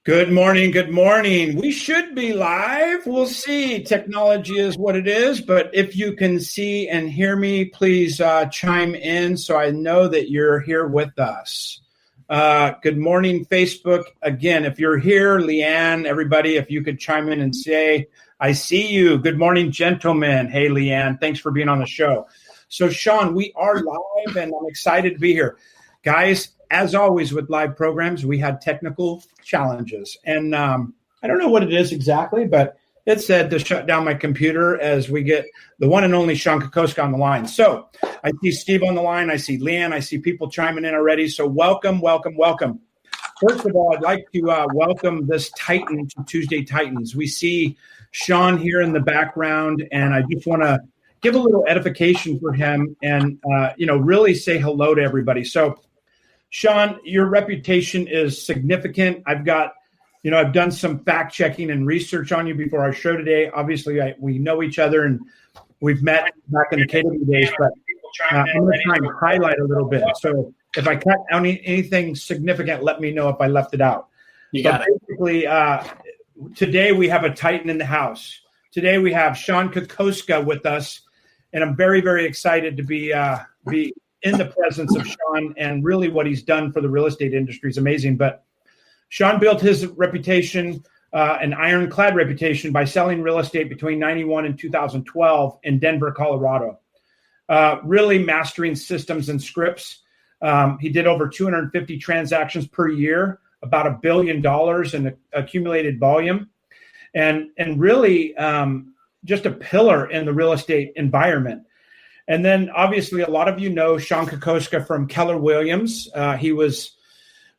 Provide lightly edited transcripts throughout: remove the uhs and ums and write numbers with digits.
Good morning. Good morning. We should be live. We'll see. Technology is what it is. But if you can see and hear me, please chime in so I know that you're here with us. Good morning, Facebook. Again, if you're here, Leanne, everybody, if you could chime in and say, I see you. Good morning, gentlemen. Hey, Leanne, thanks for being on the show. So, Shon, we are live, and I'm excited to be here. Guys, as always with live programs, we had technical challenges. And I don't know what it is exactly, but it said to shut down my computer as we get the one and only Shon Kokoszka on the line. So I see Steve on the line. I see Leanne. I see people chiming in already. So welcome, welcome, welcome. First of all, I'd like to welcome this Titan to Tuesday Titans. We see Shon here in the background, and I just want to give a little edification for him and, really say hello to everybody. So, Shon, your reputation is significant. I've done some fact checking and research on you before our show today. Obviously, we know each other and we've met back in the KW days, but I'm going to try and highlight a little bit. So if I cut anything significant, let me know if I left it out. You got it. Basically, today we have a Titan in the house. Today we have Shon Kokoszka with us, and I'm very, very excited to be in the presence of Shon, and really what he's done for the real estate industry is amazing. But Shon built his reputation, an ironclad reputation, by selling real estate between 91 and 2012 in Denver, Colorado, really mastering systems and scripts. He did over 250 transactions per year, about $1 billion in accumulated volume, and really just a pillar in the real estate environment. And then, obviously, a lot of you know Shon Kokoszka from Keller Williams. He was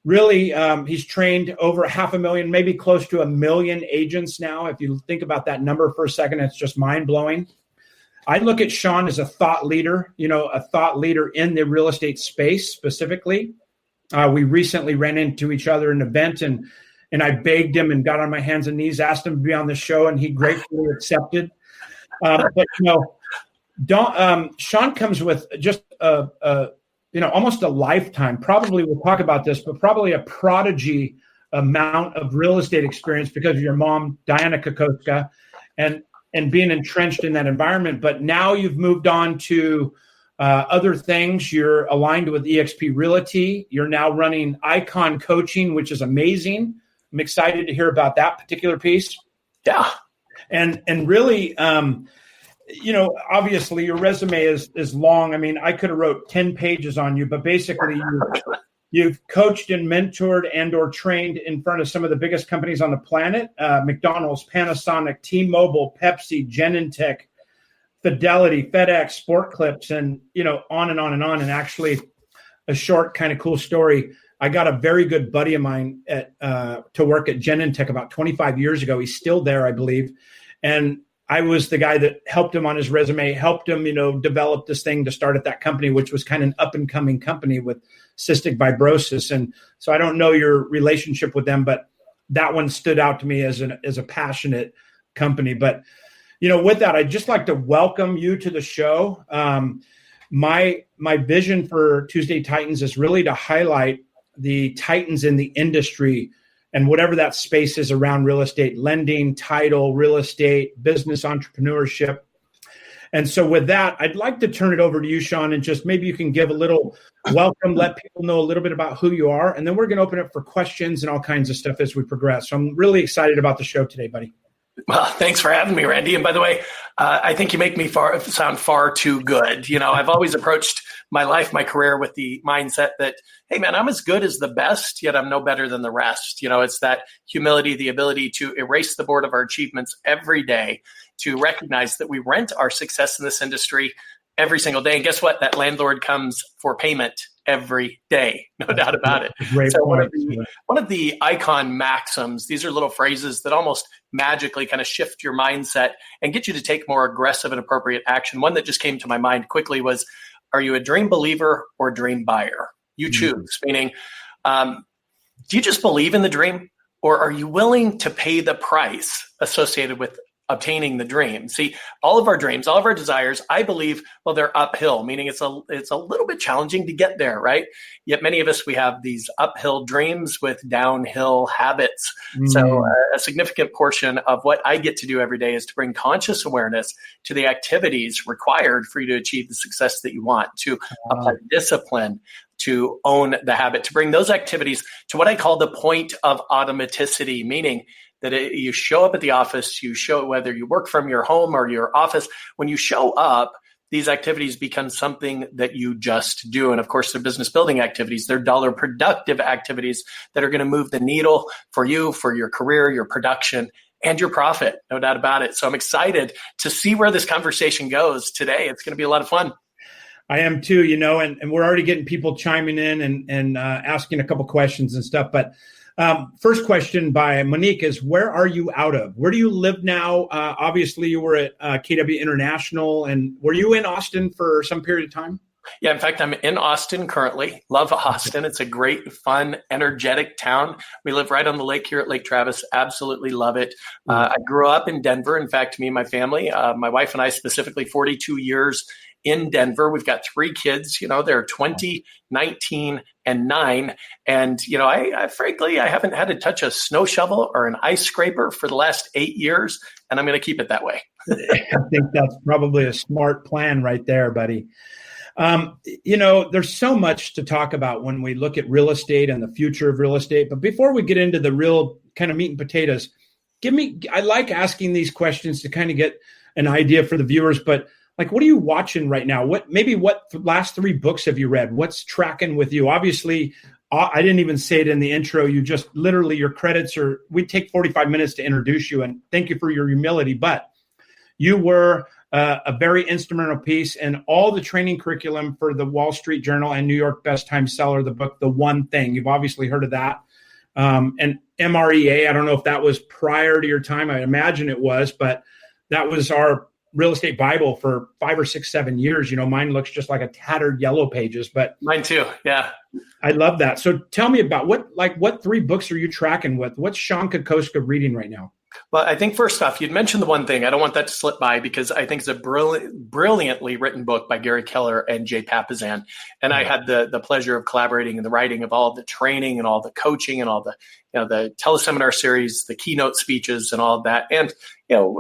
really, he's trained over 500,000, maybe close to 1 million agents now. If you think about that number for a second, it's just mind-blowing. I look at Shon as a thought leader, a thought leader in the real estate space specifically. We recently ran into each other at an event, and I begged him and got on my hands and knees, asked him to be on the show, and he gratefully accepted. Shon comes with just almost a lifetime. Probably we'll talk about this, but probably a prodigy amount of real estate experience because of your mom, Diana Kokoszka, and being entrenched in that environment. But now you've moved on to other things. You're aligned with eXp Realty. You're now running Icon Coaching, which is amazing. I'm excited to hear about that particular piece. Yeah, and really. Obviously your resume is long. I mean, I could have wrote 10 pages on you, but basically you've coached and mentored and or trained in front of some of the biggest companies on the planet, McDonald's, Panasonic, T-Mobile, Pepsi, Genentech, Fidelity, FedEx, Sport Clips, and, on and on and on. And actually a short kind of cool story. I got a very good buddy of mine to work at Genentech about 25 years ago. He's still there, I believe. And I was the guy that helped him on his resume, helped him, develop this thing to start at that company, which was kind of an up and coming company with cystic fibrosis. And so I don't know your relationship with them, but that one stood out to me as a passionate company. But, with that, I'd just like to welcome you to the show. My vision for Tuesday Titans is really to highlight the Titans in the industry and whatever that space is around real estate, lending, title, real estate, business, entrepreneurship. And so with that, I'd like to turn it over to you, Shon, and just maybe you can give a little welcome, let people know a little bit about who you are, and then we're going to open it for questions and all kinds of stuff as we progress. So I'm really excited about the show today, buddy. Well, thanks for having me, Randy. And by the way, I think you make me sound far too good. I've always approached my life, my career with the mindset that, hey, man, I'm as good as the best, yet I'm no better than the rest. It's that humility, the ability to erase the board of our achievements every day, to recognize that we rent our success in this industry every single day. And guess what? That landlord comes for payment every day, no doubt about it. So one of the Icon maxims, these are little phrases that almost magically kind of shift your mindset and get you to take more aggressive and appropriate action. One that just came to my mind quickly was, are you a dream believer or a dream buyer? You choose, meaning, do you just believe in the dream, or are you willing to pay the price associated with obtaining the dream. See, all of our dreams, all of our desires, I believe, well, they're uphill, meaning it's a little bit challenging to get there, right? Yet many of us, we have these uphill dreams with downhill habits. So a significant portion of what I get to do every day is to bring conscious awareness to the activities required for you to achieve the success that you want, to apply discipline, to own the habit, to bring those activities to what I call the point of automaticity, meaning that you show up at the office, you show whether you work from your home or your office, when you show up, these activities become something that you just do. And of course, they're business building activities. They're dollar productive activities that are going to move the needle for you, for your career, your production, and your profit. No doubt about it. So I'm excited to see where this conversation goes today. It's going to be a lot of fun. I am too, and we're already getting people chiming in and asking a couple questions and stuff. But first question by Monique is, where are you out of? Where do you live now? Obviously, you were at KW International, and were you in Austin for some period of time? Yeah, in fact, I'm in Austin currently. Love Austin. It's a great, fun, energetic town. We live right on the lake here at Lake Travis. Absolutely love it. I grew up in Denver. In fact, me and my family, my wife and I specifically, 42 years in Denver. We've got 3 kids. They're 20, 19, and 9. And, I frankly, I haven't had to touch a snow shovel or an ice scraper for the last 8 years, and I'm going to keep it that way. I think that's probably a smart plan right there, buddy. There's so much to talk about when we look at real estate and the future of real estate. But before we get into the real kind of meat and potatoes, I like asking these questions to kind of get an idea for the viewers, but like, what are you watching right now? What last 3 books have you read? What's tracking with you? Obviously, I didn't even say it in the intro. You just literally, your credits we take 45 minutes to introduce you, and thank you for your humility. But you were a very instrumental piece in all the training curriculum for the Wall Street Journal and New York Best Time Seller, the book, The One Thing. You've obviously heard of that. And MREA, I don't know if that was prior to your time. I imagine it was, but that was our real estate Bible for 5 or 6, 7 years. Mine looks just like a tattered yellow pages, but mine too. Yeah. I love that. So tell me about what 3 books are you tracking with? What's Shon Kokoszka reading right now? Well, I think first off, you'd mentioned The One Thing. I don't want that to slip by because I think it's a brilliantly written book by Gary Keller and Jay Papasan. And I had the pleasure of collaborating in the writing of all the training and all the coaching and all the the teleseminar series, the keynote speeches and all of that. And,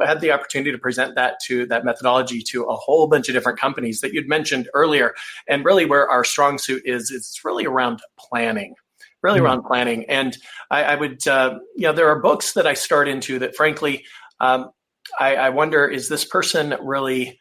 had the opportunity to present that methodology to a whole bunch of different companies that you'd mentioned earlier. And really where our strong suit is, it's really around planning. Around planning. And I would, there are books that I start into that, frankly, I wonder, is this person really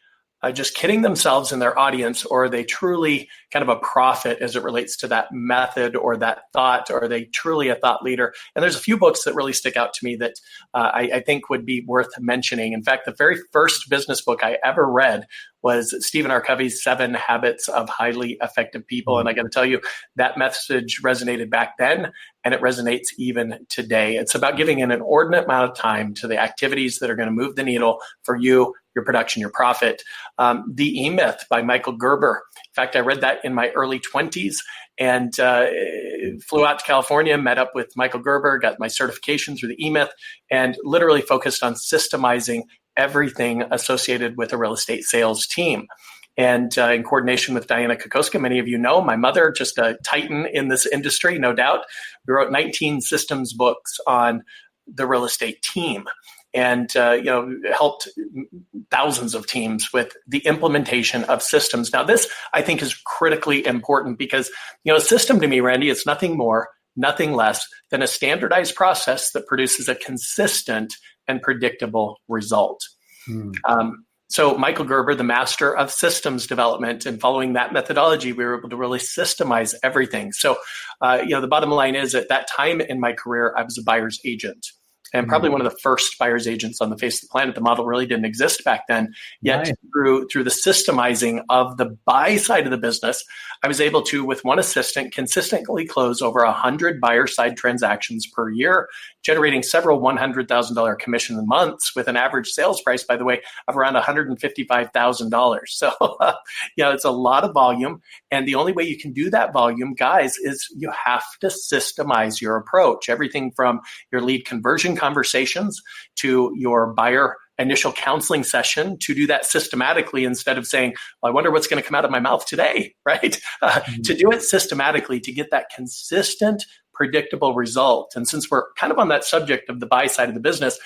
just kidding themselves and their audience, or are they truly kind of a prophet as it relates to that method or that thought, or are they truly a thought leader? And there's a few books that really stick out to me that I think would be worth mentioning. In fact, the very first business book I ever read was Stephen R. Covey's 7 Habits of Highly Effective People. And I got to tell you, that message resonated back then, and it resonates even today. It's about giving an inordinate amount of time to the activities that are going to move the needle for you, your production, your profit. The E-Myth by Michael Gerber. In fact, I read that in my early 20s and flew out to California, met up with Michael Gerber, got my certification through the E-Myth, and literally focused on systemizing everything associated with a real estate sales team. And in coordination with Diana Kokoszka, many of you know, my mother, just a titan in this industry, no doubt. We wrote 19 systems books on the real estate team and helped thousands of teams with the implementation of systems. Now, this, I think, is critically important because, a system to me, Randy, it's nothing more, nothing less than a standardized process that produces a consistent and predictable result. So Michael Gerber, the master of systems development, and following that methodology, we were able to really systemize everything. So, the bottom line is at that time in my career, I was a buyer's agent. And probably one of the first buyer's agents on the face of the planet. The model really didn't exist back then. Yet through the systemizing of the buy side of the business, I was able to, with one assistant, consistently close over 100 buyer side transactions per year, generating several $100,000 commission months with an average sales price, by the way, of around $155,000. So, it's a lot of volume. And the only way you can do that volume, guys, is you have to systemize your approach. Everything from your lead conversion conversations to your buyer initial counseling session to do that systematically instead of saying, well, I wonder what's going to come out of my mouth today, right? To do it systematically, to get that consistent, predictable result. And since we're kind of on that subject of the buy side of the business,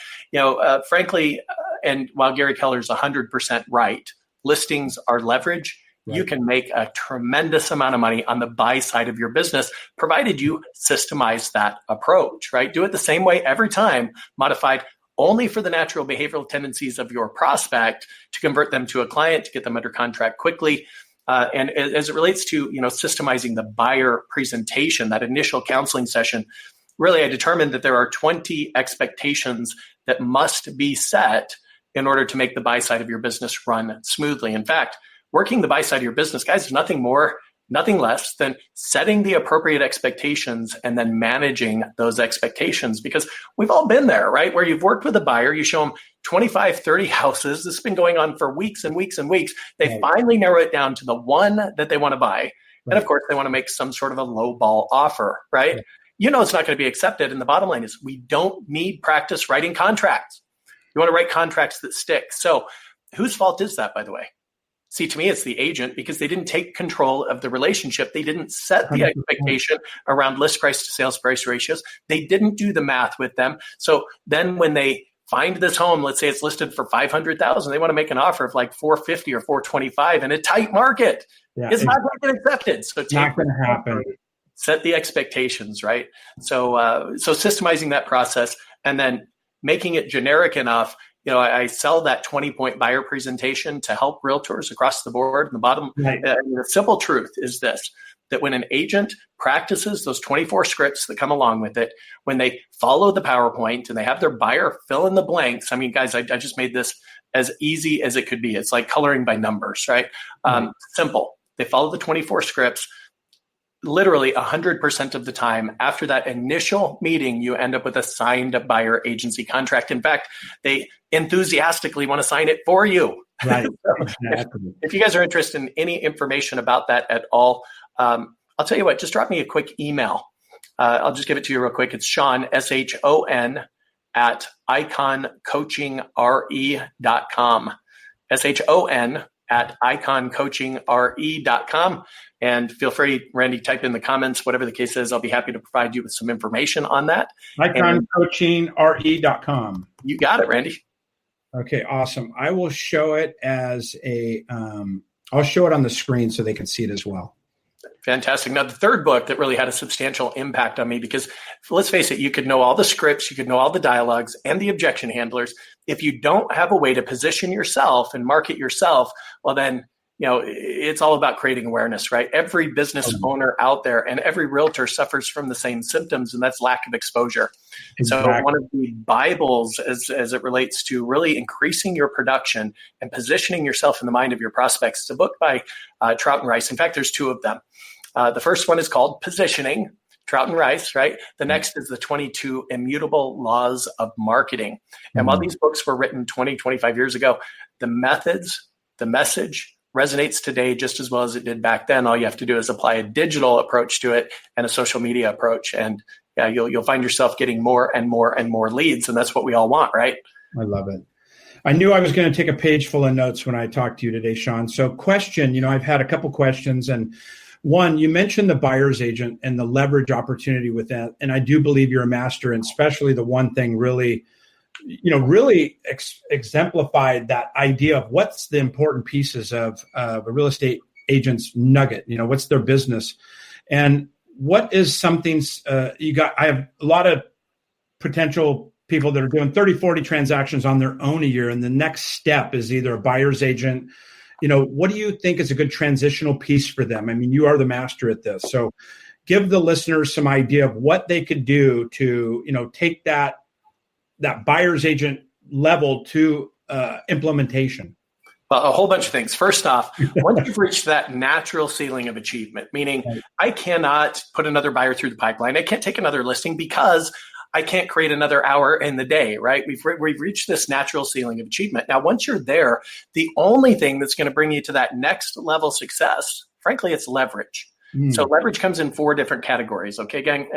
frankly, and while Gary Keller's 100% right, listings are leverage. Right. You can make a tremendous amount of money on the buy side of your business, provided you systemize that approach, right? Do it the same way every time, modified only for the natural behavioral tendencies of your prospect to convert them to a client, to get them under contract quickly. And as it relates to, systemizing the buyer presentation, that initial counseling session, really, I determined that there are 20 expectations that must be set in order to make the buy side of your business run smoothly. In fact, working the buy side of your business, guys, is nothing more, nothing less than setting the appropriate expectations and then managing those expectations. Because we've all been there, right? Where you've worked with a buyer, you show them 25, 30 houses. This has been going on for weeks and weeks and weeks. They finally narrow it down to the one that they want to buy. Right. And of course, they want to make some sort of a low ball offer, right? It's not going to be accepted. And the bottom line is we don't need practice writing contracts. You want to write contracts that stick. So whose fault is that, by the way? See, to me, it's the agent, because they didn't take control of the relationship. They didn't set the 100%. Expectation around list price to sales price ratios. They didn't do the math with them. So then when they find this home, let's say it's listed for $500,000, they want to make an offer of like $450 or $425 in a tight market. Yeah, it's not going to get accepted. So not going to happen. Set the expectations, right? So systemizing that process and then making it generic enough. I sell that 20-point buyer presentation to help realtors across the board. And the bottom, the simple truth is this, that when an agent practices those 24 scripts that come along with it, when they follow the PowerPoint and they have their buyer fill in the blanks, I mean, guys, I just made this as easy as it could be. It's like coloring by numbers, right? Simple. They follow the 24 scripts. Literally 100% of the time after that initial meeting, you end up with a signed buyer agency contract. In fact, they enthusiastically want to sign it for you. Right. If you guys are interested in any information about that at all, I'll tell you what, just drop me a quick email. I'll just give it to you real quick. It's Shon, SHON, at iconcoachinre.com. SHON at iconcoachinre.com. And feel free, Randy, type in the comments, whatever the case is. I'll be happy to provide you with some information on that. iconcoachinre.com. You got it, Randy. Okay, awesome. I will show it as I'll show it on the screen so they can see it as well. Fantastic. Now, the third book that really had a substantial impact on me, because let's face it, you could know all the scripts, you could know all the dialogues and the objection handlers. If you don't have a way to position yourself and market yourself, well, then, it's all about creating awareness, right? Every business owner out there and every realtor suffers from the same symptoms, and that's lack of exposure. Exactly. So one of the Bibles as it relates to really increasing your production and positioning yourself in the mind of your prospects is a book by Trout and Rice. In fact, there's two of them. The first one is called Positioning, Trout and Rice, right? The next is the 22 Immutable Laws of Marketing. And while these books were written 20, 25 years ago, the methods, the message resonates today just as well as it did back then. All you have to do is apply a digital approach to it and a social media approach. And you'll find yourself getting more and more and more leads. And that's what we all want, right? I love it. I knew I was going to take a page full of notes when I talked to you today, Shon. So question, I've had a couple questions, and one, you mentioned the buyer's agent and the leverage opportunity with that. And I do believe you're a master, and especially the one thing really exemplified that idea of what's the important pieces of a real estate agent's nugget, what's their business, and what is something I have a lot of potential people that are doing 30, 40 transactions on their own a year. And the next step is either a buyer's agent. What do you think is a good transitional piece for them? I mean, you are the master at this. So give the listeners some idea of what they could do to, take that buyer's agent level to implementation. Well, a whole bunch of things. First off, once you've reached that natural ceiling of achievement, meaning I cannot put another buyer through the pipeline, I can't take another listing because I can't create another hour in the day, right? We've reached this natural ceiling of achievement. Now, once you're there, the only thing that's going to bring you to that next level success, frankly, it's leverage. So leverage comes in 4 different categories. Okay, gang.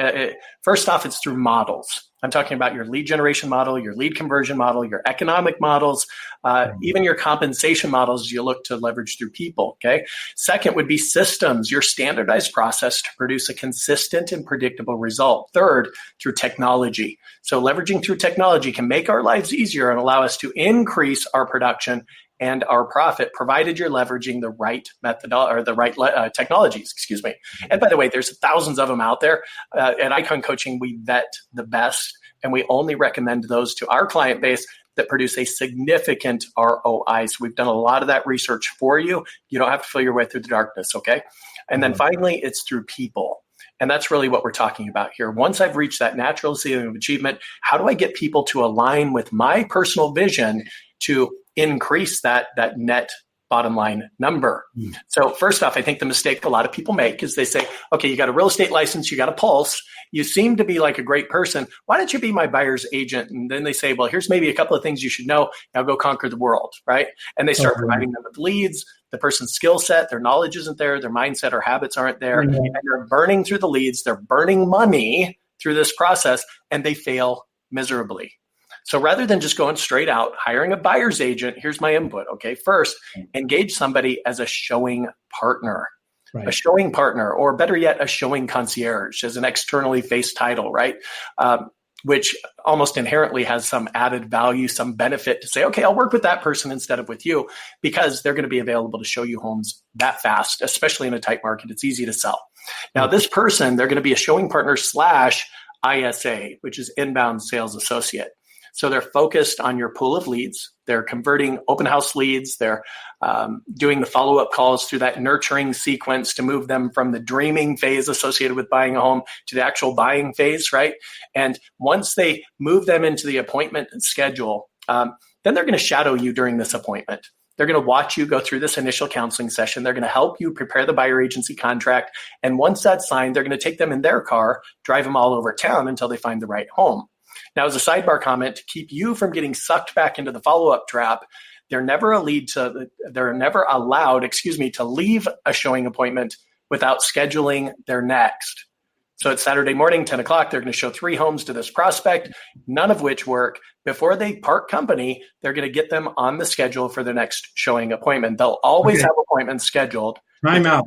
First off, it's through models. I'm talking about your lead generation model, your lead conversion model, your economic models, even your compensation models you look to leverage through people. Okay. Second would be systems, your standardized process to produce a consistent and predictable result. Third, through technology. So leveraging through technology can make our lives easier and allow us to increase our production and our profit, provided you're leveraging the right method or the right technologies, excuse me. And by the way, there's thousands of them out there. At Icon Coaching, we vet the best, and we only recommend those to our client base that produce a significant ROI. So we've done a lot of that research for you. You don't have to feel your way through the darkness, okay? And then finally, it's through people. And that's really what we're talking about here. Once I've reached that natural ceiling of achievement, how do I get people to align with my personal vision to increase that net bottom line number? So first off, I think the mistake a lot of people make is they say, okay, you got a real estate license, you got a pulse, you seem to be like a great person. Why don't you be my buyer's agent? And then they say, well, here's maybe a couple of things you should know. Now go conquer the world, right? And they start providing them with leads. The person's skill set, their knowledge isn't there, their mindset or habits aren't there. And they're burning through the leads, they're burning money through this process, and they fail miserably. So rather than just going straight out, hiring a buyer's agent, here's my input. Okay. First, engage somebody as a showing partner, a showing partner, or better yet, a showing concierge as an externally faced title, right? Which almost inherently has some added value, some benefit to say, okay, I'll work with that person instead of with you, because they're going to be available to show you homes that fast, especially in a tight market. It's easy to sell. Now, this person, they're going to be a showing partner / ISA, which is inbound sales associate. So they're focused on your pool of leads. They're converting open house leads. They're doing the follow-up calls through that nurturing sequence to move them from the dreaming phase associated with buying a home to the actual buying phase, right? And once they move them into the appointment schedule, then they're going to shadow you during this appointment. They're going to watch you go through this initial counseling session. They're going to help you prepare the buyer agency contract. And once that's signed, they're going to take them in their car, drive them all over town until they find the right home. Now, as a sidebar comment, to keep you from getting sucked back into the follow-up trap, they're never allowed to leave a showing appointment without scheduling their next. So it's Saturday morning, 10 o'clock. They're going to show 3 homes to this prospect, none of which work. Before they part company, they're going to get them on the schedule for their next showing appointment. They'll always have appointments scheduled. Time out.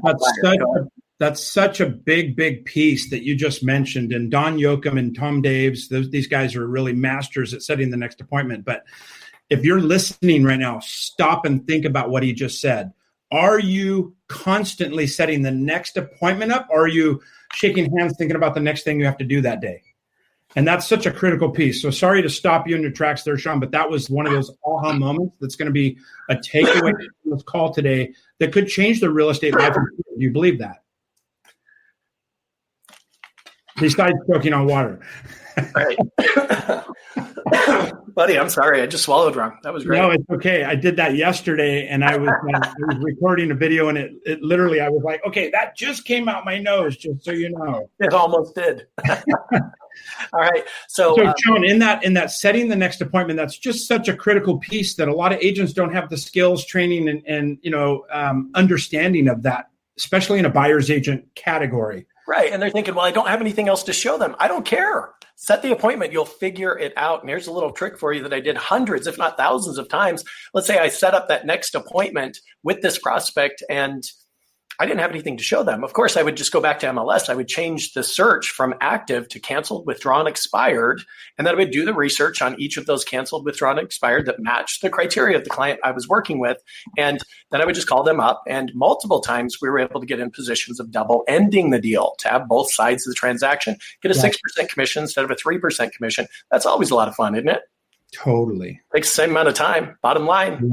That's such a big piece that you just mentioned. And Don Yoakum and Tom Daves, these guys are really masters at setting the next appointment. But if you're listening right now, stop and think about what he just said. Are you constantly setting the next appointment up? Or are you shaking hands thinking about the next thing you have to do that day? And that's such a critical piece. So sorry to stop you in your tracks there, Shon, but that was one of those aha moments that's going to be a takeaway from this call today that could change the real estate life. Do you believe that? Besides choking on water. Right. Buddy, I'm sorry. I just swallowed wrong. That was great. No, it's okay. I did that yesterday, and I was recording a video, and it literally, I was like, okay, that just came out my nose, just so you know. It almost did. All right. So Shon, in that setting the next appointment, that's just such a critical piece that a lot of agents don't have the skills, training, and understanding of that, especially in a buyer's agent category. Right. And they're thinking, well, I don't have anything else to show them. I don't care. Set the appointment. You'll figure it out. And here's a little trick for you that I did hundreds, if not thousands of times. Let's say I set up that next appointment with this prospect and I didn't have anything to show them. Of course, I would just go back to MLS. I would change the search from active to canceled, withdrawn, expired. And then I would do the research on each of those canceled, withdrawn, expired that matched the criteria of the client I was working with. And then I would just call them up. And multiple times we were able to get in positions of double ending the deal to have both sides of the transaction, get a 6% commission instead of a 3% commission. That's always a lot of fun, isn't it? Totally. Takes the same amount of time, bottom line.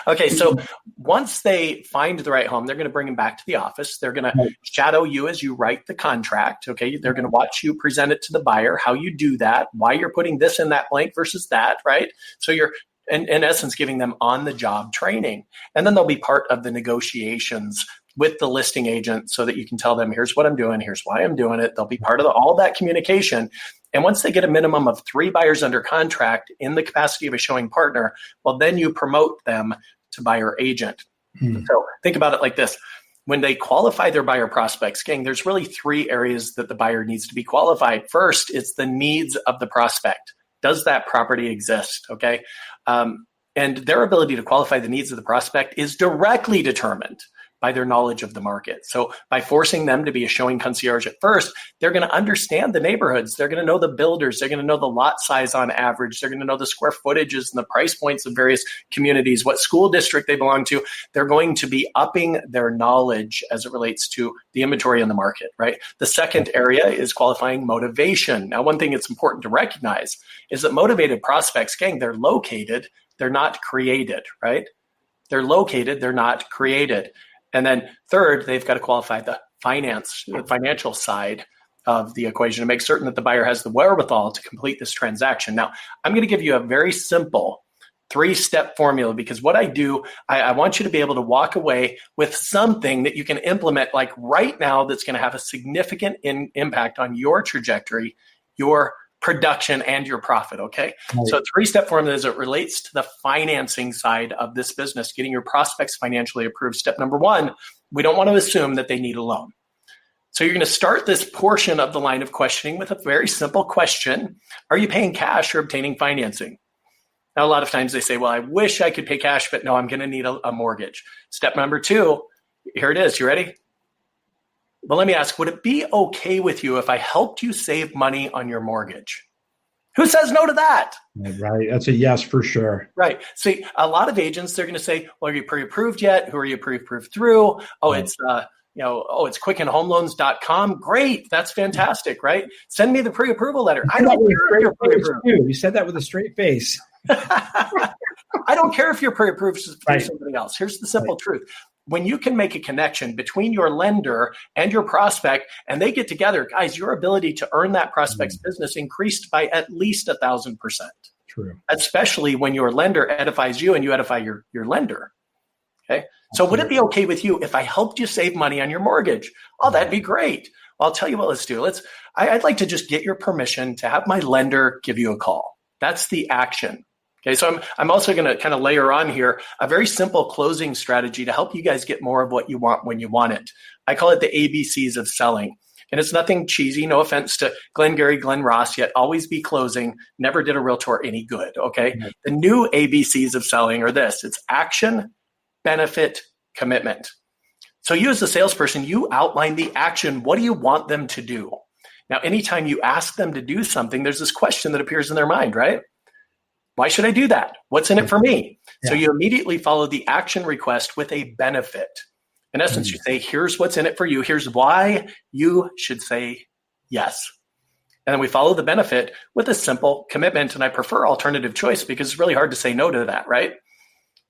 Okay, so once they find the right home, they're going to bring them back to the office. They're going to shadow you as you write the contract. Okay, they're going to watch you present it to the buyer, how you do that, why you're putting this in that blank versus that, right? So you're, in essence, giving them on-the-job training. And then they'll be part of the negotiations with the listing agent so that you can tell them, here's what I'm doing, here's why I'm doing it. They'll be part of all that communication. And once they get a minimum of 3 buyers under contract in the capacity of a showing partner, well, then you promote them to buyer agent. So think about it like this. when they qualify their buyer prospects, gang, there's really three areas that the buyer needs to be qualified. First, it's the needs of the prospect. Does that property exist? Okay. And their ability to qualify the needs of the prospect is directly determined by their knowledge of the market. So by forcing them to be a showing concierge at first, they're going to understand the neighborhoods. They're going to know the builders. They're going to know the lot size on average. They're going to know the square footages and the price points of various communities, what school district they belong to. They're going to be upping their knowledge as it relates to the inventory in the market, right? The second area is qualifying motivation. Now, one thing it's important to recognize is that motivated prospects, gang, they're located, they're not created, right? They're located, they're not created. And then third, they've got to qualify the financial side of the equation to make certain that the buyer has the wherewithal to complete this transaction. Now, I'm going to give you a very simple 3-step formula because what I do, I want you to be able to walk away with something that you can implement like right now that's going to have a significant impact on your trajectory, your production, and your profit, okay? Right. So 3-step formula as it relates to the financing side of this business, getting your prospects financially approved. Step number 1, we don't want to assume that they need a loan. So you're going to start this portion of the line of questioning with a very simple question. Are you paying cash or obtaining financing? Now, a lot of times they say, well, I wish I could pay cash, but no, I'm going to need a mortgage. Step number 2, here it is. You ready? Well, let me ask, would it be okay with you if I helped you save money on your mortgage? Who says no to that? Right. That's a yes for sure. Right. See, a lot of agents, they're going to say, well, are you pre-approved yet? Who are you pre-approved through? Oh, it's it's quickandhomeloans.com. Great. That's fantastic, right? Send me the pre-approval letter. I don't care if you're pre-approved. You said that with a straight face. I don't care if you're pre-approved for somebody else. Here's the simple truth. When you can make a connection between your lender and your prospect and they get together, guys, your ability to earn that prospect's business increased by at least 1,000%. True. Especially when your lender edifies you and you edify your lender. Okay. So would it be okay with you if I helped you save money on your mortgage? Oh, that'd be great. Well, I'll tell you what, let's do. I'd like to just get your permission to have my lender give you a call. That's the action. Okay, so I'm also going to kind of layer on here a very simple closing strategy to help you guys get more of what you want when you want it. I call it the ABCs of selling. And it's nothing cheesy, no offense to Glenn Gary, Glenn Ross, yet always be closing, never did a realtor any good, okay? Mm-hmm. The new ABCs of selling are this. It's action, benefit, commitment. So you as a salesperson, you outline the action. What do you want them to do? Now, anytime you ask them to do something, there's this question that appears in their mind, right? Why should I do that? What's in it for me? Yeah. So you immediately follow the action request with a benefit. In essence, you say, here's what's in it for you. Here's why you should say yes. And then we follow the benefit with a simple commitment. And I prefer alternative choice because it's really hard to say no to that, right?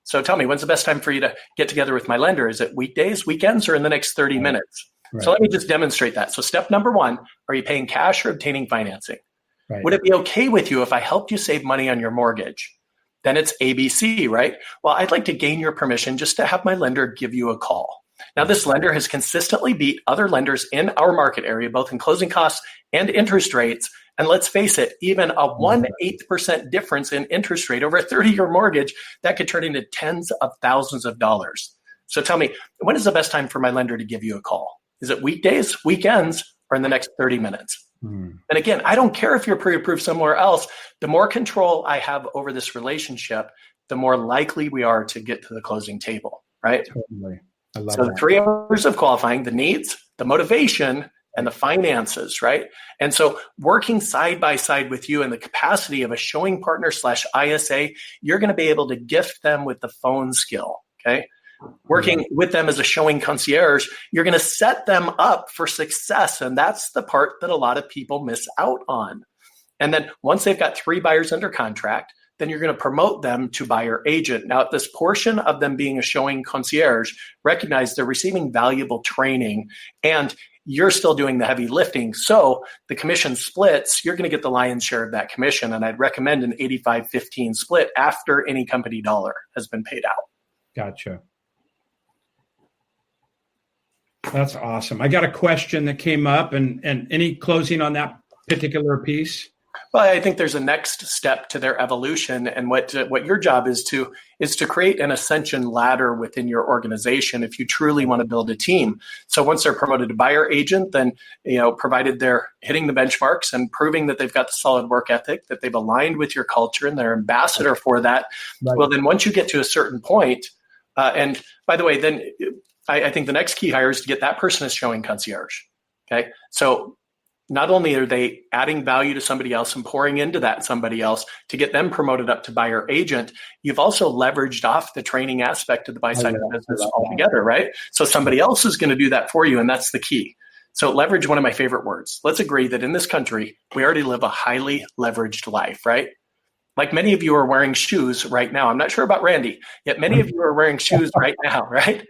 So tell me, when's the best time for you to get together with my lender? Is it weekdays, weekends, or in the next 30 minutes? Right. So let me just demonstrate that. So step number 1, are you paying cash or obtaining financing? Right. Would it be okay with you if I helped you save money on your mortgage? Then it's ABC, right? Well, I'd like to gain your permission just to have my lender give you a call. Now, this lender has consistently beat other lenders in our market area, both in closing costs and interest rates. And let's face it, even a 1/8% difference in interest rate over a 30-year mortgage, that could turn into tens of thousands of dollars. So tell me, when is the best time for my lender to give you a call? Is it weekdays, weekends, or in the next 30 minutes? And again, I don't care if you're pre-approved somewhere else. The more control I have over this relationship, the more likely we are to get to the closing table, right? Totally. I love so that. The 3 areas of qualifying: the needs, the motivation, and the finances, right? And so working side by side with you in the capacity of a showing partner / ISA, you're going to be able to gift them with the phone skill, okay? Working with them as a showing concierge, you're going to set them up for success. And that's the part that a lot of people miss out on. And then once they've got 3 buyers under contract, then you're going to promote them to buyer agent. Now, at this portion of them being a showing concierge, recognize they're receiving valuable training and you're still doing the heavy lifting. So the commission splits, you're going to get the lion's share of that commission. And I'd recommend an 85-15 split after any company dollar has been paid out. Gotcha. That's awesome. I got a question that came up and any closing on that particular piece? Well, I think there's a next step to their evolution, and what your job is to create an ascension ladder within your organization if you truly want to build a team. So once they're promoted to buyer agent, then provided they're hitting the benchmarks and proving that they've got the solid work ethic, that they've aligned with your culture and they're ambassador for that. Right. Well, then once you get to a certain point, and by the way, then I think the next key hire is to get that person as showing concierge. Okay, so not only are they adding value to somebody else and pouring into that somebody else to get them promoted up to buyer agent, you've also leveraged off the training aspect of the buy side of the business altogether, right? So somebody else is going to do that for you, and that's the key. So leverage, one of my favorite words. Let's agree that in this country, we already live a highly leveraged life, right? Like many of you are wearing shoes right now. I'm not sure about Randy, yet many of you are wearing shoes right now, right?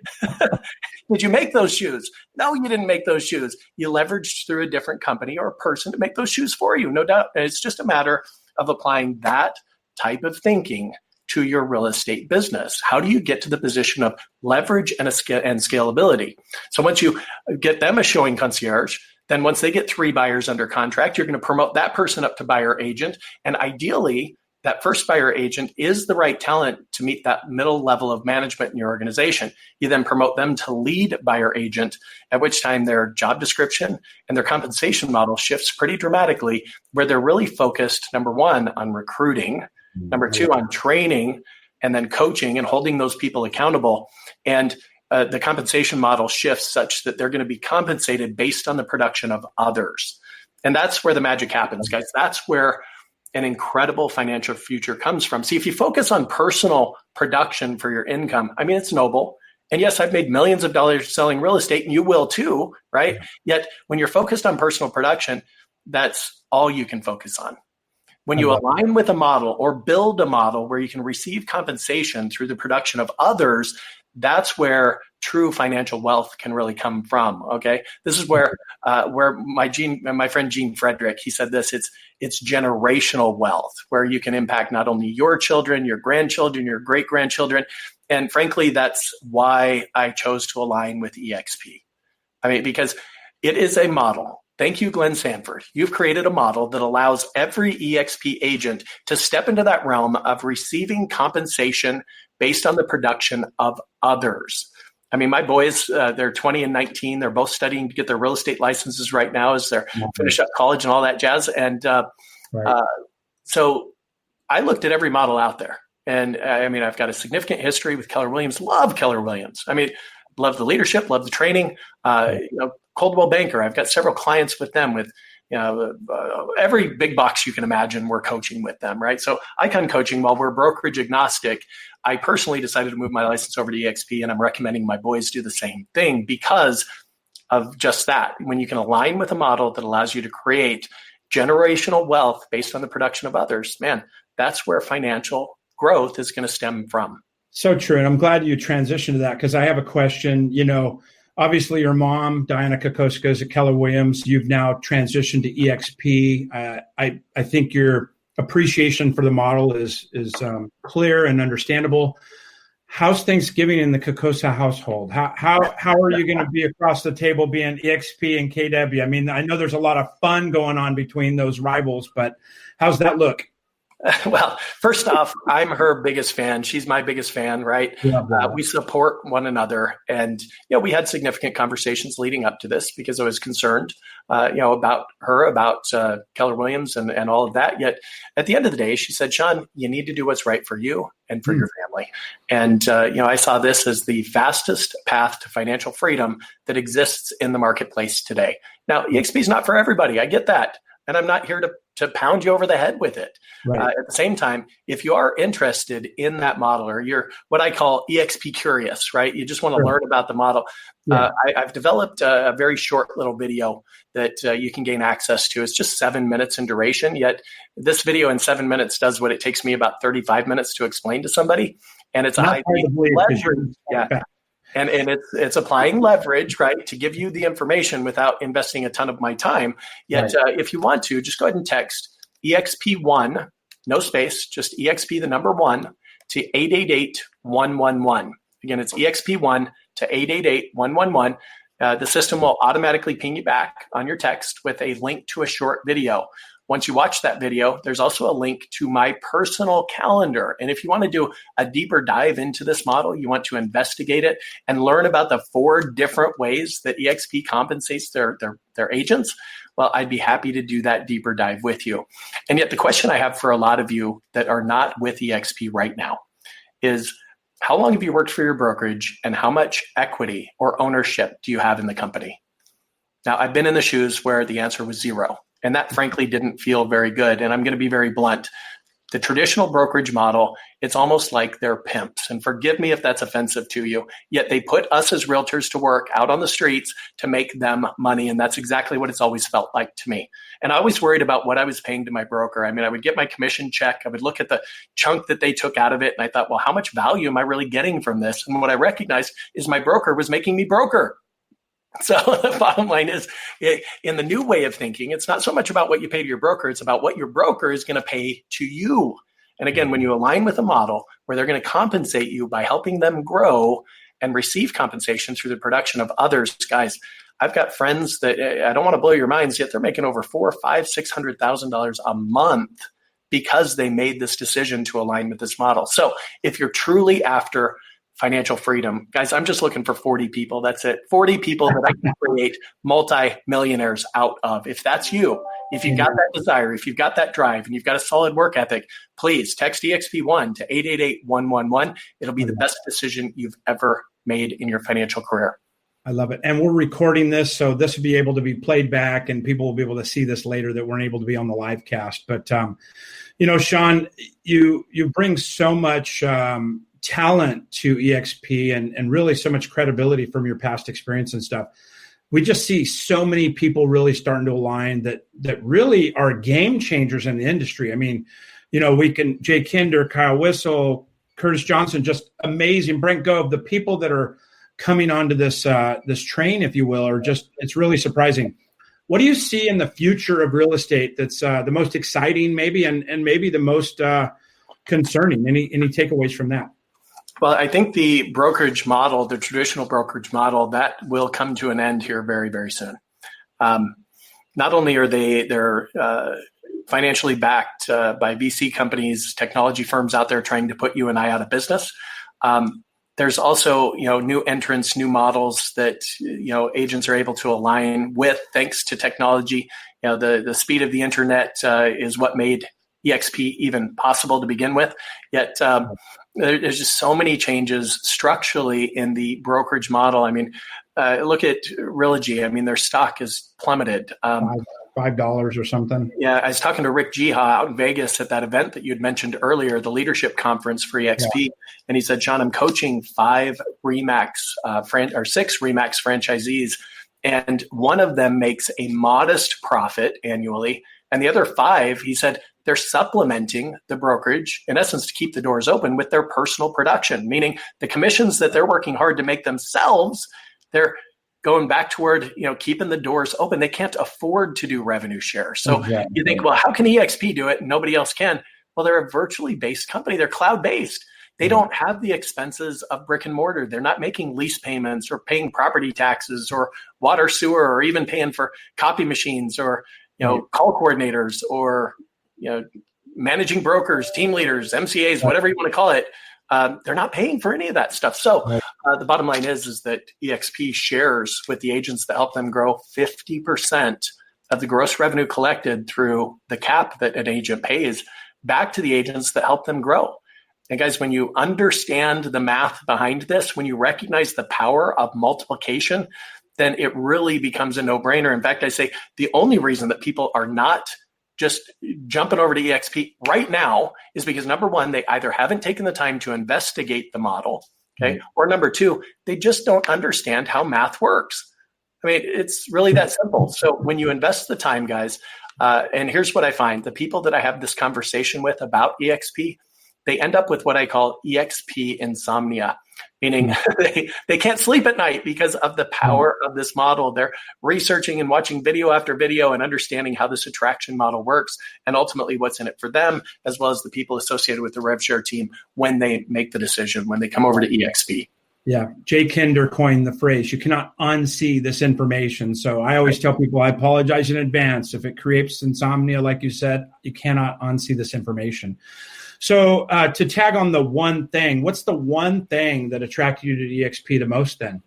Did you make those shoes? No, you didn't make those shoes. You leveraged through a different company or a person to make those shoes for you, no doubt. It's just a matter of applying that type of thinking to your real estate business. How do you get to the position of leverage and scalability? So once you get them a showing concierge, then once they get 3 buyers under contract, you're going to promote that person up to buyer agent. And ideally, that first buyer agent is the right talent to meet that middle level of management in your organization. You then promote them to lead buyer agent, at which time their job description and their compensation model shifts pretty dramatically, where they're really focused, number 1, on recruiting, number 2, on training, and then coaching and holding those people accountable. And the compensation model shifts such that they're going to be compensated based on the production of others. And that's where the magic happens, guys. That's where an incredible financial future comes from. See, if you focus on personal production for your income, I mean, it's noble. And yes, I've made millions of dollars selling real estate, and you will too, right? Yet when you're focused on personal production, that's all you can focus on. When you align with a model or build a model where you can receive compensation through the production of others, that's where true financial wealth can really come from. Okay, this is where my friend Gene Frederick, he said this: it's generational wealth, where you can impact not only your children, your grandchildren, your great grandchildren, and frankly, that's why I chose to align with EXP. I mean, because it is a model. Thank you, Glenn Sanford. You've created a model that allows every EXP agent to step into that realm of receiving compensation based on the production of others. I mean, my boys, they're 20 and 19. They're both studying to get their real estate licenses right now as they're finish up college and all that jazz. And so I looked at every model out there. And I mean, I've got a significant history with Keller Williams. Love Keller Williams. I mean, love the leadership, love the training. Coldwell Banker, I've got several clients with them with every big box you can imagine, we're coaching with them, right? So Icon Coaching, while we're brokerage agnostic, I personally decided to move my license over to EXP, and I'm recommending my boys do the same thing because of just that. When you can align with a model that allows you to create generational wealth based on the production of others, man, that's where financial growth is going to stem from. So true. And I'm glad you transitioned to that, because I have a question. Obviously, your mom, Diana Kokoszka, is at Keller Williams. You've now transitioned to EXP. I think your appreciation for the model is clear and understandable. How's Thanksgiving in the Kokoszka household? How are you going to be across the table being EXP and KW? I mean, I know there's a lot of fun going on between those rivals, but how's that look? Well, first off, I'm her biggest fan. She's my biggest fan, right? Yeah, we support one another. And, we had significant conversations leading up to this because I was concerned, about her, about Keller Williams and all of that. Yet at the end of the day, she said, Shon, you need to do what's right for you and for your family. And, I saw this as the fastest path to financial freedom that exists in the marketplace today. Now, EXP is not for everybody. I get that. And I'm not here to pound you over the head with it. Right. At the same time, if you are interested in that model, or you're what I call EXP curious, right? You just want to learn about the model. Yeah. I've developed a very short little video that you can gain access to. It's just 7 minutes in duration, yet this video in 7 minutes does what it takes me about 35 minutes to explain to somebody. And it's a high leverage. Yeah. And it's applying leverage, right, to give you the information without investing a ton of my time. Yet, if you want to, just go ahead and text EXP1, no space, just EXP, the number 1, to 888-111. Again, it's EXP1 to 888-111. The system will automatically ping you back on your text with a link to a short video. once you watch that video, there's also a link to my personal calendar. And if you want to do a deeper dive into this model, you want to investigate it and learn about the 4 different ways that EXP compensates their agents, well, I'd be happy to do that deeper dive with you. And yet the question I have for a lot of you that are not with EXP right now is, how long have you worked for your brokerage and how much equity or ownership do you have in the company? Now, I've been in the shoes where the answer was 0, and that frankly didn't feel very good. And I'm going to be very blunt. The traditional brokerage model, it's almost like they're pimps. And forgive me if that's offensive to you, yet they put us as realtors to work out on the streets to make them money. And that's exactly what it's always felt like to me. And I always worried about what I was paying to my broker. I mean, I would get my commission check. I would look at the chunk that they took out of it. And I thought, well, how much value am I really getting from this? And what I recognized is my broker was making me broker. So the bottom line is, in the new way of thinking, it's not so much about what you pay to your broker, it's about what your broker is going to pay to you. And again, when you align with a model where they're going to compensate you by helping them grow and receive compensation through the production of others, guys, I've got friends that I don't want to blow your minds, yet they're making over $400,000, $500,000, $600,000 a month because they made this decision to align with this model. So if you're truly after financial freedom, guys, I'm just looking for 40 people. That's it. 40 people that I can create multi-millionaires out of. If that's you, if you've got that desire, if you've got that drive, and you've got a solid work ethic, please text EXP1 to 888-111. It'll be the best decision you've ever made in your financial career. I love it. And we're recording this, so this will be able to be played back and people will be able to see this later that weren't able to be on the live cast. But, Shon, you bring so much talent to EXP and really so much credibility from your past experience and stuff. We just see so many people really starting to align that really are game changers in the industry. I mean, we can Jay Kinder, Kyle Whissel, Curtis Johnson, just amazing. Brent Gove, the people that are coming onto this train, if you will, are just, it's really surprising. What do you see in the future of real estate that's the most exciting maybe and maybe the most concerning? Any takeaways from that? Well, I think the brokerage model, the traditional brokerage model, that will come to an end here very, very soon. Not only are they're financially backed by VC companies, technology firms out there trying to put you and I out of business. There's also, new entrants, new models that, agents are able to align with thanks to technology. The speed of the internet is what made EXP even possible to begin with. Yet there's just so many changes structurally in the brokerage model. I mean, look at Realogy. I mean, their stock has plummeted. $5 or something. Yeah, I was talking to Rick Jiha out in Vegas at that event that you'd mentioned earlier, the leadership conference for EXP, and he said, "Shon, I'm coaching 6 RE/MAX franchisees, and one of them makes a modest profit annually, and the other 5, he said, they're supplementing the brokerage, in essence, to keep the doors open with their personal production, meaning the commissions that they're working hard to make themselves, they're going back toward, keeping the doors open. They can't afford to do revenue share. So You think, well, how can EXP do it and nobody else can? Well, they're a virtually based company. They're cloud-based. They don't have the expenses of brick and mortar. They're not making lease payments or paying property taxes or water, sewer, or even paying for copy machines or, call coordinators or, managing brokers, team leaders, MCAs, whatever you want to call it. They're not paying for any of that stuff. So the bottom line is that EXP shares with the agents that help them grow 50% of the gross revenue collected through the cap that an agent pays back to the agents that help them grow. And guys, when you understand the math behind this, when you recognize the power of multiplication, then it really becomes a no-brainer. In fact, I say the only reason that people are not just jumping over to EXP right now is because, number one, they either haven't taken the time to investigate the model, okay? Or number 2, they just don't understand how math works. I mean, it's really that simple. So when you invest the time, guys, and here's what I find, the people that I have this conversation with about EXP, they end up with what I call EXP insomnia, meaning they can't sleep at night because of the power of this model. They're researching and watching video after video and understanding how this attraction model works and ultimately what's in it for them, as well as the people associated with the RevShare team when they make the decision, when they come over to EXP. Yeah, Jay Kinder coined the phrase, you cannot unsee this information. So I always tell people, I apologize in advance. If it creates insomnia, like you said, you cannot unsee this information. So to tag on the one thing, what's the one thing that attracted you to EXP the most then?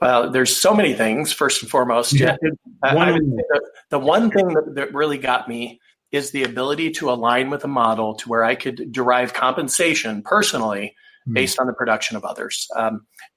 Well, there's so many things, first and foremost. Yeah. The one thing that really got me is the ability to align with a model to where I could derive compensation personally based on the production of others.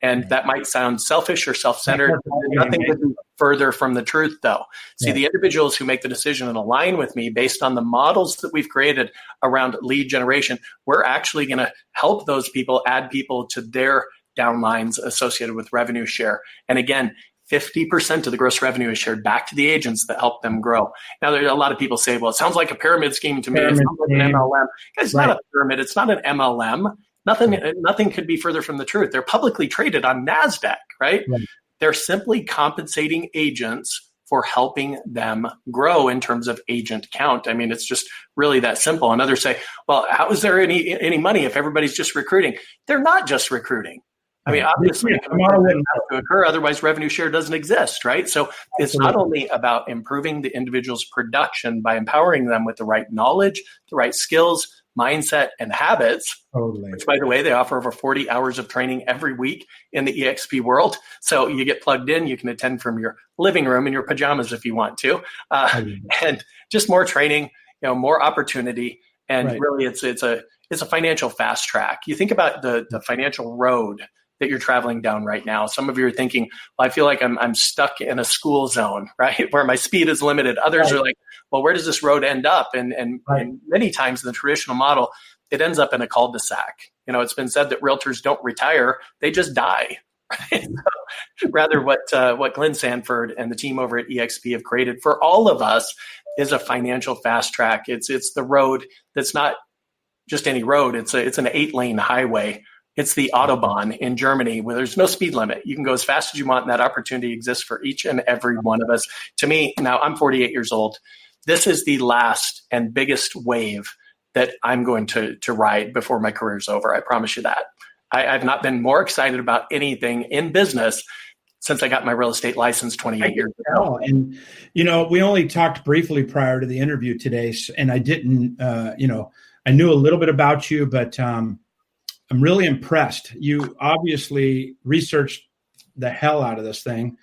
And that might sound selfish or self-centered. Nothing could be further from the truth, though. See, the individuals who make the decision and align with me based on the models that we've created around lead generation, we're actually going to help those people add people to their downlines associated with revenue share. And again, 50% of the gross revenue is shared back to the agents that help them grow. Now, there are a lot of people say, well, it sounds like a pyramid scheme to me. It sounds like an MLM. Guys, it's not a pyramid. It's not an MLM. Nothing could be further from the truth. They're publicly traded on NASDAQ, right? They're simply compensating agents for helping them grow in terms of agent count. I mean, it's just really that simple. And others say, well, how is there any money if everybody's just recruiting? They're not just recruiting. I mean, obviously, it has to occur, otherwise revenue share doesn't exist, right? So it's not only about improving the individual's production by empowering them with the right knowledge, the right skills, mindset, and habits, which, by the way, they offer over 40 hours of training every week in the EXP world. So you get plugged in, you can attend from your living room in your pajamas if you want to, and just more training, more opportunity. And really, it's a financial fast track. You think about the financial road that you're traveling down right now. Some of you are thinking, well, I feel like I'm stuck in a school zone, right? Where my speed is limited. Others are like, well, where does this road end up? And many times in the traditional model, it ends up in a cul-de-sac. It's been said that realtors don't retire, they just die. Right? So, rather what Glenn Sanford and the team over at EXP have created for all of us is a financial fast track. It's the road that's not just any road. It's an 8-lane highway. It's the Autobahn in Germany where there's no speed limit. You can go as fast as you want, and that opportunity exists for each and every one of us. To me, now I'm 48 years old. This is the last and biggest wave that I'm going to ride before my career's over. I promise you that. I've not been more excited about anything in business since I got my real estate license 28 years ago. And, we only talked briefly prior to the interview today, and I didn't, I knew a little bit about you, but I'm really impressed. You obviously researched the hell out of this thing.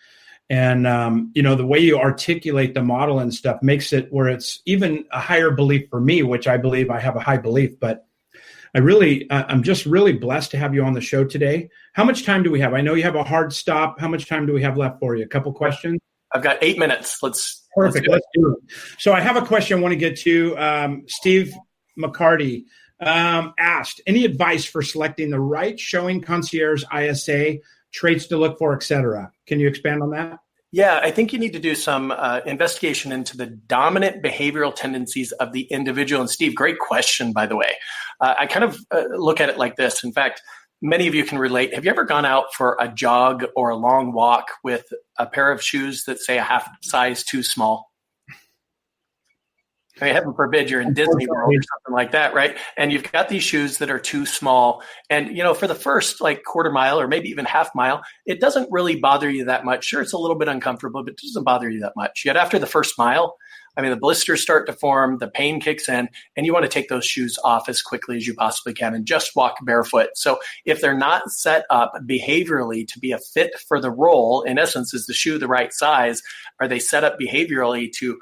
And, the way you articulate the model and stuff makes it where it's even a higher belief for me, which I believe I have a high belief. But I'm just really blessed to have you on the show today. How much time do we have? I know you have a hard stop. How much time do we have left for you? A couple questions? I've got 8 minutes. Perfect. Let's do it. So I have a question I want to get to. Steve McCarty asked, any advice for selecting the right showing concierge ISA, traits to look for, et cetera? Can you expand on that? Yeah, I think you need to do some investigation into the dominant behavioral tendencies of the individual. And Steve, great question, by the way. I kind of look at it like this. In fact, many of you can relate. Have you ever gone out for a jog or a long walk with a pair of shoes that say a half size too small? I mean, heaven forbid you're in Disney World or something like that, right? And you've got these shoes that are too small. And, for the first quarter mile or maybe even half mile, it doesn't really bother you that much. Sure, it's a little bit uncomfortable, but it doesn't bother you that much. Yet after the first mile, the blisters start to form, the pain kicks in, and you want to take those shoes off as quickly as you possibly can and just walk barefoot. So if they're not set up behaviorally to be a fit for the role, in essence, is the shoe the right size? Are they set up behaviorally to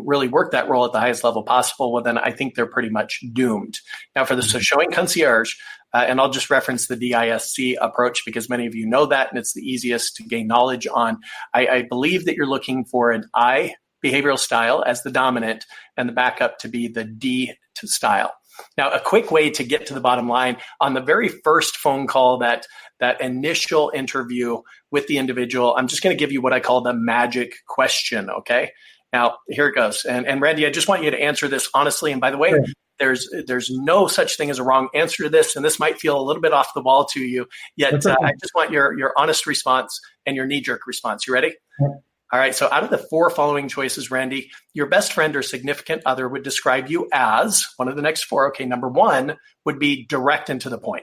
really work that role at the highest level possible? Well, then I think they're pretty much doomed. Now, for the showing concierge, and I'll just reference the DISC approach because many of you know that, and it's the easiest to gain knowledge on. I believe that you're looking for an I behavioral style as the dominant and the backup to be the D style. Now, a quick way to get to the bottom line, on the very first phone call, that initial interview with the individual, I'm just going to give you what I call the magic question, okay? Now, here it goes. And Randy, I just want you to answer this honestly. And by the way, there's no such thing as a wrong answer to this. And this might feel a little bit off the wall to you. Yet I just want your honest response and your knee-jerk response. You ready? Yeah. All right. So out of the 4 following choices, Randy, your best friend or significant other would describe you as one of the next 4. Okay. Number 1 would be direct and to the point.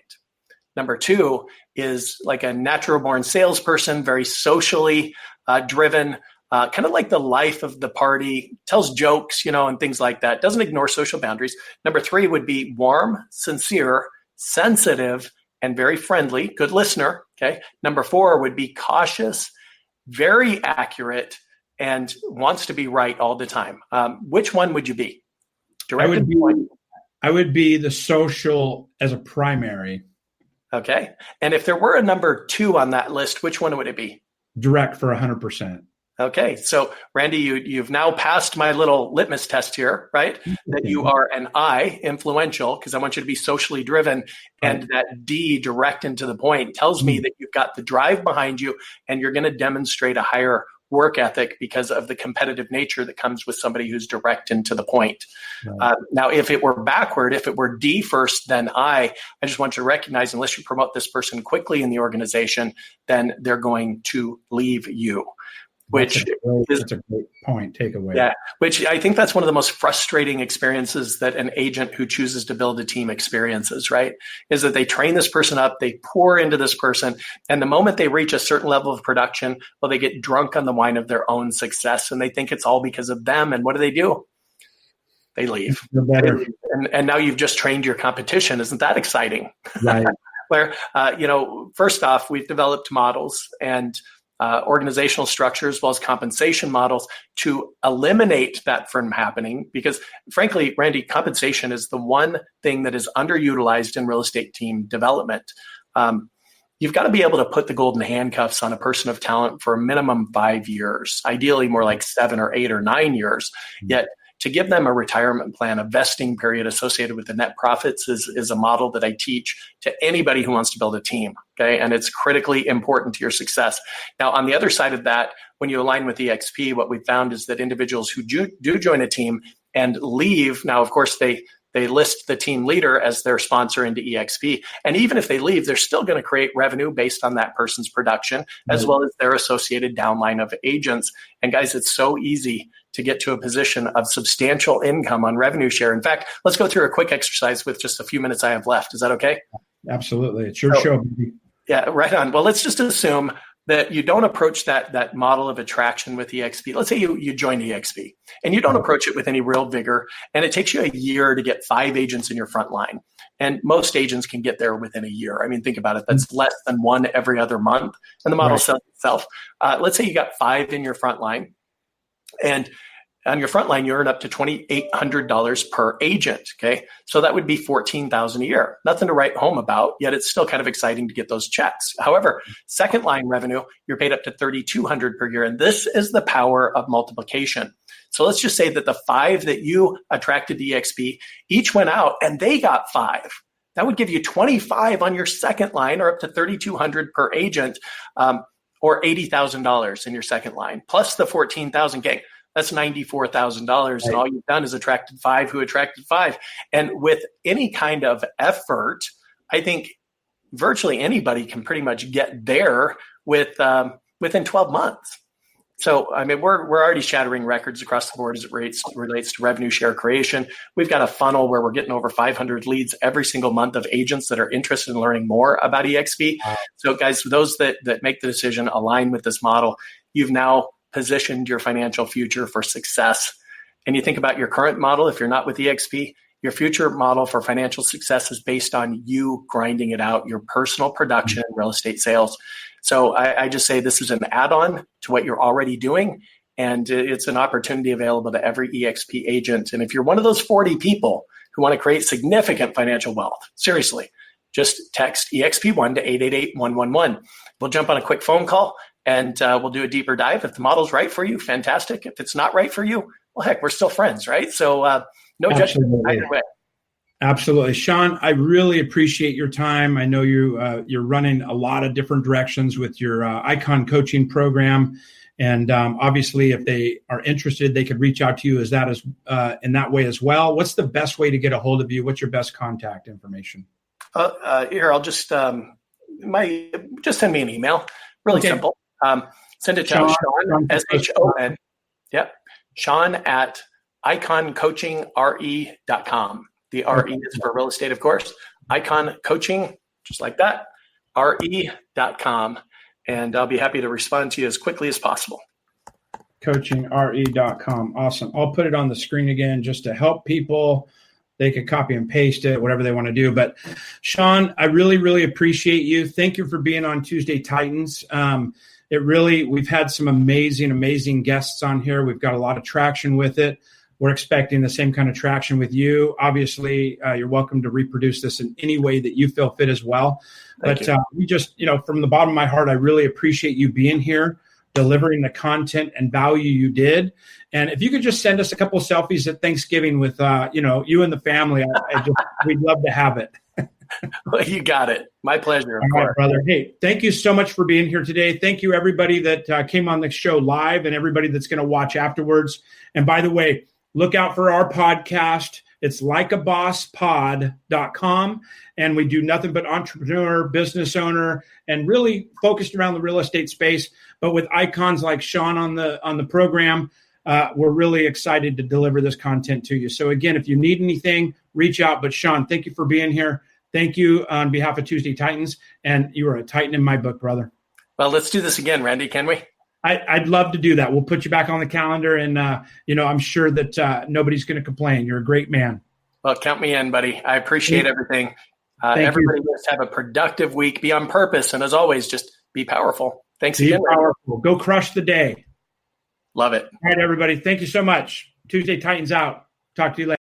Number 2 is like a natural born salesperson, very socially driven, kind of like the life of the party, tells jokes, and things like that. Doesn't ignore social boundaries. Number 3 would be warm, sincere, sensitive, and very friendly, good listener. Okay. Number 4 would be cautious, very accurate, and wants to be right all the time. Which one would you be? I would be the social as a primary. Okay. And if there were a number 2 on that list, which one would it be? Direct for 100%. Okay. So Randy, you've now passed my little litmus test here, right? That you are an I, influential, because I want you to be socially driven. And that D, direct and to the point, tells me that you've got the drive behind you and you're going to demonstrate a higher work ethic because of the competitive nature that comes with somebody who's direct and to the point. Right. Now, if it were backward, if it were D first, then I just want you to recognize, unless you promote this person quickly in the organization, then they're going to leave you. That's a great point, takeaway. Yeah, which I think that's one of the most frustrating experiences that an agent who chooses to build a team experiences, right? Is that they train this person up, they pour into this person, and the moment they reach a certain level of production, well, they get drunk on the wine of their own success, and they think it's all because of them. And what do? They leave. And now you've just trained your competition. Isn't that exciting? Right. Where, first off, we've developed models and organizational structure as well as compensation models to eliminate that from happening. Because frankly, Randy, compensation is the one thing that is underutilized in real estate team development. You've got to be able to put the golden handcuffs on a person of talent for a minimum 5 years, ideally more like 7 or 8 or 9 years. Yet to give them a retirement plan, a vesting period associated with the net profits is a model that I teach to anybody who wants to build a team. Okay. And it's critically important to your success. Now, on the other side of that, when you align with EXP, what we found is that individuals who do join a team and leave, now, of course, they list the team leader as their sponsor into EXP. And even if they leave, they're still going to create revenue based on that person's production, as well as their associated downline of agents. And guys, it's so easy to get to a position of substantial income on revenue share. In fact, let's go through a quick exercise with just a few minutes I have left. Is that okay? Absolutely. It's your show, baby. Yeah, right on. Well, let's just assume that you don't approach that model of attraction with EXP. Let's say you join EXP and you don't approach it with any real vigor, and it takes you a year to get 5 agents in your front line. And most agents can get there within a year. I mean, think about it. That's less than 1 every other month. And the model sells itself. Let's say you got 5 in your front line. And on your front line, you earn up to $2,800 per agent. Okay. So that would be $14,000 a year. Nothing to write home about, yet it's still kind of exciting to get those checks. However, second line revenue, you're paid up to $3,200 per year. And this is the power of multiplication. So let's just say that the 5 that you attracted to EXP, each went out and they got 5. That would give you 25 on your second line, or up to $3,200 per agent, or $80,000 in your second line, plus the $14,000. Gang, that's $94,000. And all you've done is attracted 5 who attracted 5. And with any kind of effort, I think virtually anybody can pretty much get there within 12 months. So, I mean, we're already shattering records across the board as it relates to revenue share creation. We've got a funnel where we're getting over 500 leads every single month of agents that are interested in learning more about EXP. So, guys, for those that make the decision, align with this model, you've now positioned your financial future for success. And you think about your current model, if you're not with EXP, your future model for financial success is based on you grinding it out, your personal production and real estate sales. So I just say this is an add-on to what you're already doing, and it's an opportunity available to every EXP agent. And if you're one of those 40 people who want to create significant financial wealth, seriously, just text EXP1 to 888-111. We'll jump on a quick phone call, and we'll do a deeper dive. If the model's right for you, fantastic. If it's not right for you, well, heck, we're still friends, right? So no judgment either way. Absolutely. Shon, I really appreciate your time. I know you're running a lot of different directions with your Icon coaching program. And obviously, if they are interested, they could reach out to you in that way as well. What's the best way to get a hold of you? What's your best contact information? Here, I'll just send me an email. Really simple. Send it to Shon, S-H-O-N. Yep. Shon at iconcoachingrE.com. The RE is for real estate, of course. Icon Coaching, just like that, re.com. And I'll be happy to respond to you as quickly as possible. coachingre.com. Awesome. I'll put it on the screen again just to help people. They could copy and paste it, whatever they want to do. But Shon, I really, really appreciate you. Thank you for being on Tuesday Titans. We've had some amazing guests on here. We've got a lot of traction with it. We're expecting the same kind of traction with you. Obviously, you're welcome to reproduce this in any way that you feel fit as well. But we just, from the bottom of my heart, I really appreciate you being here, delivering the content and value you did. And if you could just send us a couple of selfies at Thanksgiving with, you and the family, we'd love to have it. Well, you got it. My pleasure. All right, brother. Hey, thank you so much for being here today. Thank you, everybody that came on the show live and everybody that's going to watch afterwards. And by the way, look out for our podcast. It's likeabosspod.com. And we do nothing but entrepreneur, business owner, and really focused around the real estate space. But with icons like Shon on the program, we're really excited to deliver this content to you. So again, if you need anything, reach out. But Shon, thank you for being here. Thank you on behalf of Tuesday Titans. And you are a Titan in my book, brother. Well, let's do this again, Randy, can we? I'd love to do that. We'll put you back on the calendar, and I'm sure that nobody's going to complain. You're a great man. Well, count me in, buddy. I appreciate everything. Everybody just have a productive week. Be on purpose, and as always, just be powerful. Thanks again. Be powerful. Go crush the day. Love it. All right, everybody. Thank you so much. Tuesday Titans out. Talk to you later.